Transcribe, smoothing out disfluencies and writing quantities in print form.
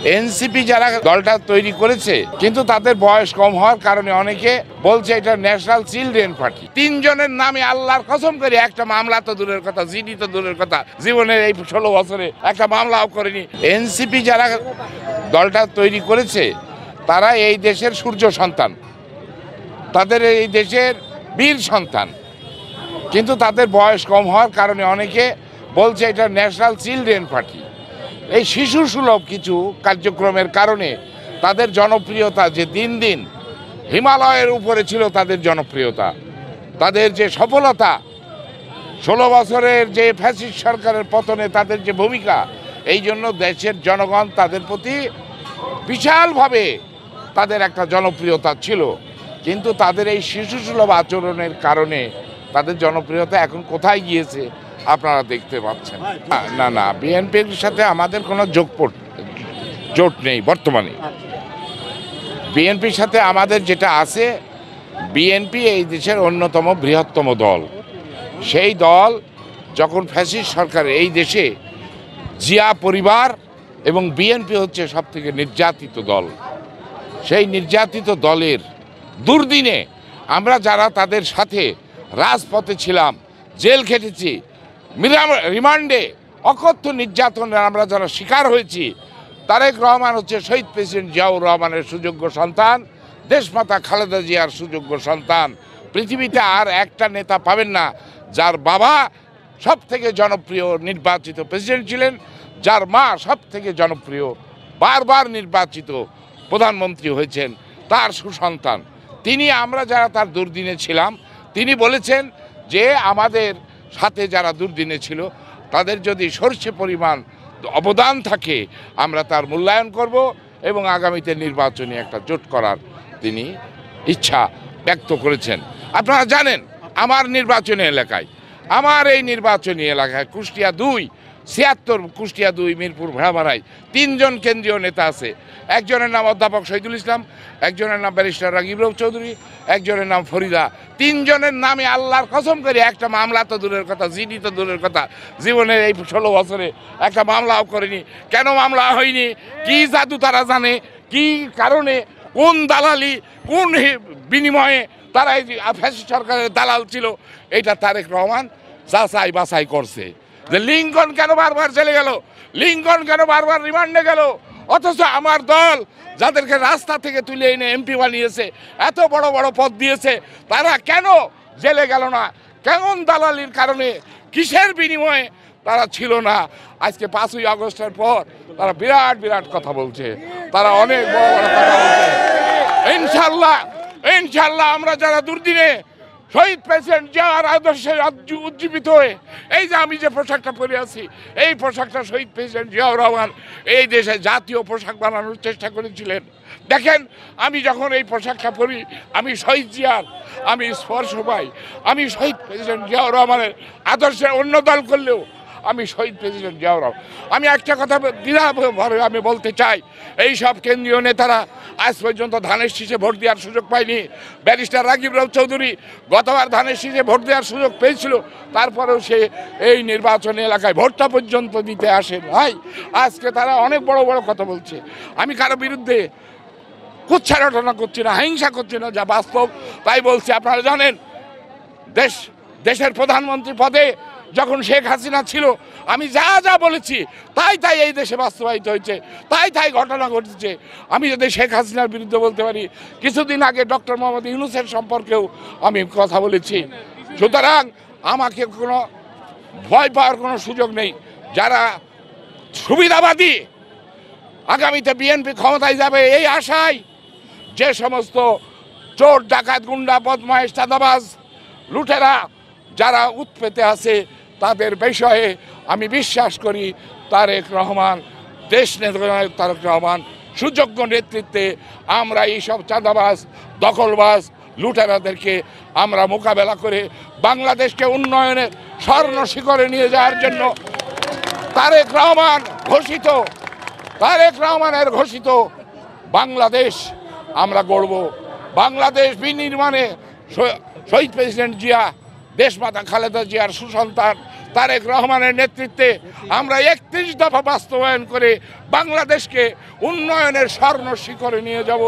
NCP যারা দলটা তৈরি করেছে কিন্তু তাদের বয়স কম হওয়ার কারণে অনেকে বলছে এটা ন্যাশনাল চিলড্রেন পার্টি। তিনজনের নামে আল্লাহর কসম করে একটা মামলা তো দূরের কথা, জিডি তো দূরের কথা, জীবনের এই 16 বছরে একটা মামলাও করেনি। এনসিপি যারা দলটা তৈরি করেছে তারা এই দেশের সূর্য সন্তান, তাদের এই দেশের বীর সন্তান, কিন্তু তাদের বয়স কম হওয়ার কারণে অনেকে বলছে এটা ন্যাশনাল চিলড্রেন পার্টি। এই শিশু সুলভ কিছু কার্যক্রমের কারণে তাদের জনপ্রিয়তা যে দিন দিন হিমালয়ের উপরে ছিল, তাদের জনপ্রিয়তা, তাদের যে সফলতা, 16 বছরের যে ফ্যাসিস্ট সরকারের পতনে তাদের যে ভূমিকা, এই জন্য দেশের জনগণ তাদের প্রতি বিশালভাবে তাদের একটা জনপ্রিয়তা ছিল। কিন্তু তাদের এই শিশু সুলভ আচরণের কারণে তাদের জনপ্রিয়তা এখন কোথায় গিয়েছে আপনারা দেখতে পাচ্ছেন। না, বিএনপির সাথে আমাদের কোনো জোট নেই বর্তমানে। বিএনপির সাথে আমাদের যেটা আছে, বিএনপি এই দেশের অন্যতম বৃহত্তম দল। সেই দল যখন ফ্যাসিস্ট সরকার এই দেশে, জিয়া পরিবার এবং বিএনপি হচ্ছে সবথেকে নির্যাতিত দল। সেই নির্যাতিত দলের দুর্দিনে আমরা যারা তাদের সাথে রাজপথে ছিলাম, জেল খেটেছি, রিমান্ডে অকথ্য নির্যাতনের আমরা যারা শিকার হয়েছি, তারেক রহমান হচ্ছে শহীদ প্রেসিডেন্ট জিয়াউর রহমানের সুযোগ্য সন্তান, দেশমাতা খালেদা জিয়ার সুযোগ্য সন্তান। পৃথিবীতে আর একটা নেতা পাবেন না যার বাবা সব থেকে জনপ্রিয় নির্বাচিত প্রেসিডেন্ট ছিলেন, যার মা সব থেকে জনপ্রিয় বারবার নির্বাচিত প্রধানমন্ত্রী হয়েছেন, তার সুসন্তান তিনি। আমরা যারা তার দুর্দিনে ছিলাম, তিনি বলেছেন যে আমাদের সাথে যারা দুর্দিনে ছিল তাদের যদি সর্ষে পরিমাণ অবদান থাকে আমরা তার মূল্যায়ন করব এবং আগামীতে নির্বাচনী একটা জোট করার তিনি ইচ্ছা ব্যক্ত করেছেন। আপনারা জানেন আমার নির্বাচনী এলাকায়, আমার এই নির্বাচনী এলাকায় কুষ্টিয়া 2, 76, কুষ্টিয়া 2, মিরপুর ভেড়ামারায় 3 জন কেন্দ্রীয় নেতা আছে। একজনের নাম অধ্যাপক শহীদুল ইসলাম, একজনের নাম ব্যারিস্টার রাগিব চৌধুরী, একজনের নাম ফরিদা। 3 জনের নামে আল্লাহর কসম করে একটা মামলা তো দূরের কথা, জিডি তো দূরের কথা, জীবনের এই 16 বছরে একটা মামলাও করেনি। কেন মামলা হয়নি? কি জাদু তারা জানে, কি কারণে, কোন দালালি, কোন বিনিময়ে তারা এই ফ্যাসিস্ট সরকারের দালাল ছিল, এটা তারেক রহমান যাচাই বাছাই করছে। যে লিঙ্কন কেন বারবার চলে গেল, লিঙ্কন কেন বারবার রিমান্ডে গেল, অথচ আমার দল যাদেরকে রাস্তা থেকে তুলে এনে এমপি বানিয়েছে, এত বড় বড় পদ দিয়েছে, তারা কেন জেলে গেল না? কেমন দালালির কারণে, কিসের বিনিময়ে তারা ছিল না? আজকে 5ই আগস্টের পর তারা বিরাট বিরাট কথা বলছে, তারা অনেক বড় বড় কথা বলছে। ইনশাল্লাহ আমরা যারা দুর্দিনে শহীদ প্রেসিডেন্ট জিয়ার আদর্শে উজ্জীবিত হয়ে, এই যে আমি যে পোশাকটা পরে আছি, এই পোশাকটা শহীদ প্রেসিডেন্ট জিয়াউর রহমান এই দেশে জাতীয় পোশাক বানানোর চেষ্টা করেছিলেন। দেখেন আমি যখন এই পোশাকটা পরি, আমি শহীদ জিয়ার, আমি স্পর্শ পাই। আমি শহীদ প্রেসিডেন্ট জিয়াউর রহমানের আদর্শে অন্য দল করলেও আমি শহীদ প্রেসিডেন্ট জিয়াউর রহমান। আমি একটা কথা দ্বিধাভরে আমি বলতে চাই, এই সব কেন্দ্রীয় নেতারা আজ পর্যন্ত ধানের শীষে ভোট দেওয়ার সুযোগ পায়নি। ব্যারিস্টার রাগিব চৌধুরী গতবার ধানের শীষে ভোট দেওয়ার সুযোগ পেয়েছিল, তারপরেও সে এই নির্বাচনী এলাকায় ভোটটা পর্যন্ত দিতে আসে ভাই। আজকে তারা অনেক বড় বড় কথা বলছে। আমি কারো বিরুদ্ধে কুচ্ছারটনা করছি না, হিংসা করছি না, যা বাস্তব তাই বলছি। আপনারা জানেন দেশের প্রধানমন্ত্রী পদে যখন শেখ হাসিনা ছিল, আমি যা যা বলেছি তাই তাই এই দেশে বাস্তবায়িত হয়েছে, তাই তাই ঘটনা ঘটেছে। আমি যদি শেখ হাসিনার বিরুদ্ধে বলতে পারি, কিছুদিন আগে ডক্টর মোহাম্মদ ইউনূসের সম্পর্কেও আমি কথা বলেছি। সুতরাং আমাকে কোনো ভয় পাওয়ার কোনো সুযোগ নেই। যারা সুবিধাবাদী, আগামীতে বিএনপি ক্ষমতায় যাবে এই আশায় যে সমস্ত চোর ডাকাত গুন্ডা বদমাইশ চাঁদাবাজ লুটেরা যারা উৎপেতে আছে, তাদের বিষয়ে আমি বিশ্বাস করি তারেক রহমান, দেশ নেতা তারেক রহমান সুযোগ্য নেতৃত্বে আমরা এইসব চাঁদাবাজ দখলবাজ লুটেরাদেরকে আমরা মোকাবেলা করে বাংলাদেশকে উন্নয়নের স্বর্ণ শিখরে নিয়ে যাওয়ার জন্য তারেক রহমানের ঘোষিত বাংলাদেশ আমরা গড়ব। বাংলাদেশ বিনির্মাণে শহীদ প্রেসিডেন্ট জিয়া, দেশমাতা খালেদা জিয়ার সুসন্তান তারেক রহমানের নেতৃত্বে আমরা 31 দফা বাস্তবায়ন করে বাংলাদেশকে উন্নয়নের স্বর্ণ শিখরে নিয়ে যাব।